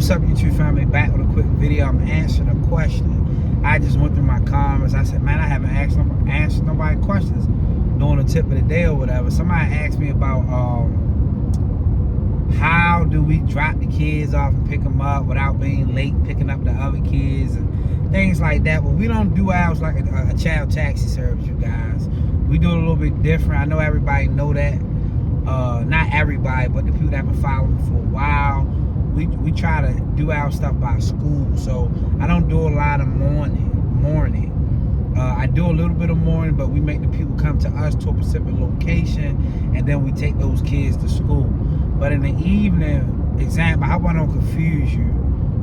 What's up, YouTube family? Back with a quick video. I'm answering a question. I just went through my comments. I said, man, I haven't answered nobody questions during the tip of the day or whatever. Somebody asked me about how do we drop the kids off and pick them up without being late picking up the other kids and things like that. But we don't do ours like a child taxi service, you guys. We do it a little bit different. I know everybody know that. Not everybody, but the people that have been following me for a while. We try to do our stuff by school, so I don't do a lot of morning. I do a little bit of morning, but we make the people come to us to a specific location, and then we take those kids to school. But in the evening, example, I hope I don't confuse you,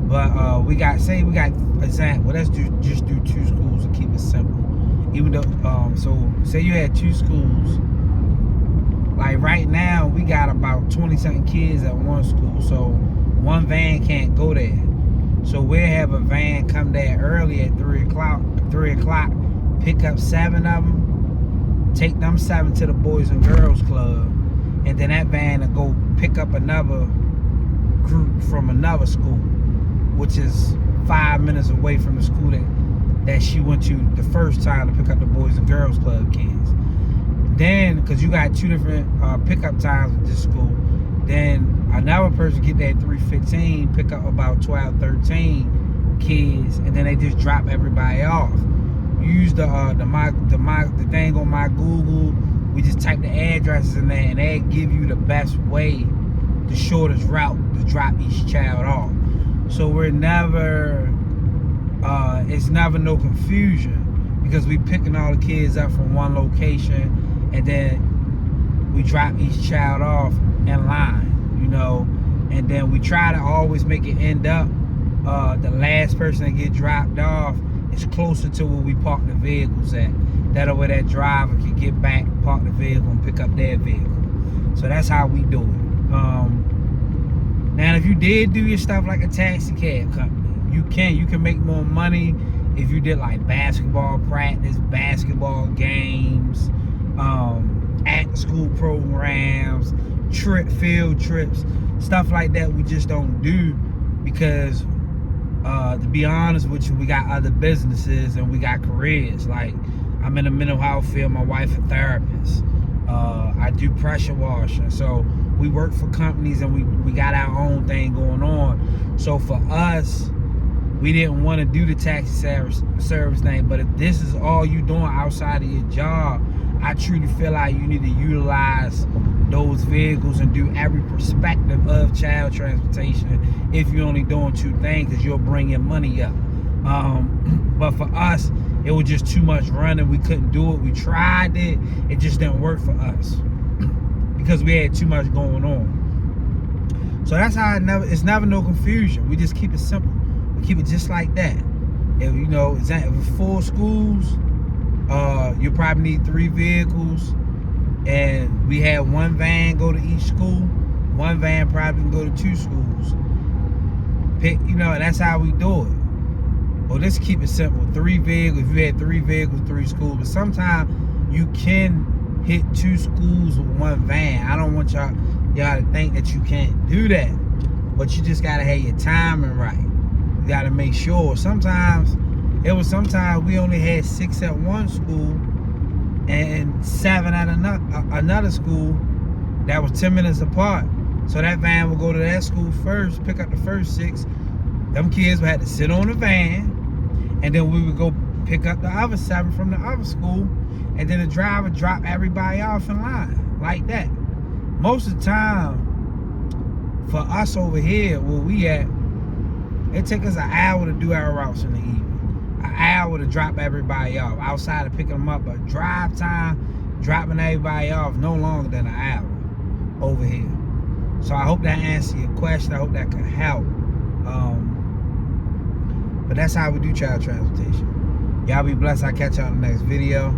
but we got example. Let's just do two schools and keep it simple. Even though, so say you had two schools. Like right now, we got about 20-something kids at one school, so one van can't go there. So we'll have a van come there early at 3 o'clock, pick up 7 of them, take them 7 to the Boys and Girls Club, and then that van will go pick up another group from another school, which is 5 minutes away from the school that she went to the first time to pick up the Boys and Girls Club kids. Then, because you got 2 different pickup times at this school, then another person get there at 3:15, pick up about 12, 13 kids, and then they just drop everybody off. You use the thing on my Google. We just type the addresses in there, and they give you the best way, the shortest route to drop each child off. So we're never, it's never no confusion, because we picking all the kids up from one location, and then we drop each child off in line, you know, and then we try to always make it end up the last person that get dropped off is closer to where we park the vehicles at. That way that driver can get back, park the vehicle, and pick up their vehicle. So that's how we do it. Now, if you did do your stuff like a taxi cab company, you can make more money if you did like basketball practice, basketball games, at school programs, field trips, stuff like that. We just don't do because to be honest with you, we got other businesses and we got careers. Like, I'm in the mental health field, my wife a therapist. I do pressure washing. So we work for companies and we got our own thing going on. So for us, we didn't want to do the taxi service thing. But if this is all you doing outside of your job, I truly feel like you need to utilize those vehicles and do every perspective of child transportation if you're only doing 2 things, because you'll bring your money up. But for us, it was just too much running. We couldn't do it. We tried it. It just didn't work for us because we had too much going on. So that's how it's never no confusion. We just keep it simple. We keep it just like that. If you know, if 4 schools, you probably need 3 vehicles, and we had 1 van go to each school. 1 van probably can go to 2 schools. You know, that's how we do it. Well, let's keep it simple. 3 vehicles. If you had 3 vehicles, 3 schools. But sometimes you can hit 2 schools with 1 van. I don't want y'all to think that you can't do that, but you just gotta have your timing right. You gotta make sure. Sometimes we only had 6 at one school and 7 at another school that was 10 minutes apart. So that van would go to that school first, pick up the first 6. Them kids would have to sit on the van, and then we would go pick up the other 7 from the other school, and then the driver drop everybody off in line like that. Most of the time, for us over here where we at, it take us an hour to do our routes in the evening. An hour to drop everybody off outside of picking them up, but drive time, dropping everybody off, no longer than an hour over here. So I hope that answers your question. I hope that can help. But that's how we do child transportation. Y'all be blessed. I'll catch y'all in the next video.